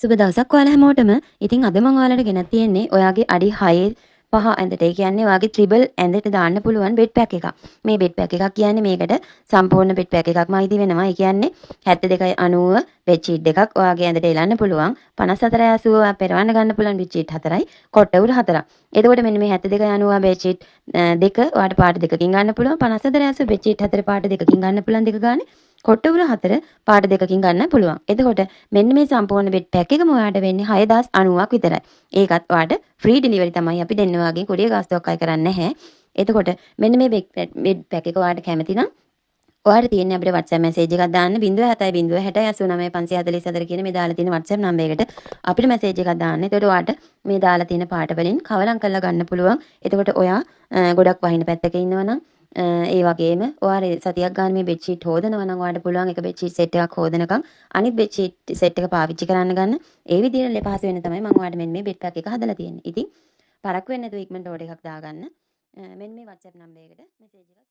සුබ දවසක් ඔයාලා හැමෝටම. ඉතින් අද මම ඔයාලට ගෙනත් තියෙන්නේ ඔයාගේ අඩි 6 5 ඇඳට. ඒ කියන්නේ ඔයාගේ ත්‍රිබල් ඇඳට දාන්න පුළුවන් බෙඩ් පැක් එකක්. මේ බෙඩ් පැක් එකක් කියන්නේ මේකට සම්පූර්ණ බෙඩ් පැක් එකක්ම අයිති වෙනවා. ඒ කියන්නේ 72.90 බෙඩ් ෂීට් දෙකක් ඔයාගේ ඇඳට එලන්න පුළුවන්. 54.80 ඔයා පෙරවන්න ගන්න පුළුවන් බෙඩ් ෂීට් 4යි. කොට්ට උර 4ක්. එතකොට මෙන්න මේ 72.90 බෙඩ් ෂීට් දෙක ඔයාට පාට දෙකකින් ගන්න පුළුවන්. 54.80 බෙඩ් ෂීට් 4 පාට දෙකකින් ගන්න පුළුවන් දෙක ගන්න. කොට්ටවුර 4 පාට දෙකකින් ගන්න පුළුවන්. එතකොට මෙන්න මේ සම්පූර්ණ බෙඩ් පැක් එකම ඔයාට වෙන්නේ 6090ක් විතරයි. ඒකත් ඔයාට ෆ්‍රී ඩෙලිවරි තමයි අපි දෙන්න වගේ කුරිය ගාස්තුවක් අය කරන්නේ නැහැ. එතකොට මෙන්න මේ බෙඩ් පැක් එක ඔයාට කැමති නම් ඔයාට තියෙන්නේ අපිට WhatsApp මැසේජ් එකක් දාන්න 070 60 89 544 කියන මේ දාලා තියෙන WhatsApp නම්බර් එකට අපිට මැසේජ් එකක් දාන්න. එතකොට ඔයාට මේ දාලා තියෙන පාට වලින් කවරම් කරලා ගන්න පුළුවන්. එතකොට ඔයා ගොඩක් වහින පැත්තක ඉන්නවනම් ඒ වගේම ඔයාලා සතියක් ගන්න මේ බෙඩ් ෂීට් හොදනවා නම් ඔයාලට පුළුවන් එක බෙඩ් ෂීට් සෙට් එකක් හොදනකම් අනිත් බෙඩ් ෂීට් සෙට් එක පාවිච්චි කරන්න ගන්න. ඒ විදිහට ලෙපහසු වෙන තමයි මම ඔයාලට මෙන්න මේ බෙඩ් පැක් එක හදලා තියෙන්නේ. ඉතින් පරක්කු වෙන්නේ නැතුව ඉක්මනට ඕඩර් එකක් දාගන්න. මෙන්න මේ WhatsApp නම්බර් එකට මැසේජ් එකක් දාන්න.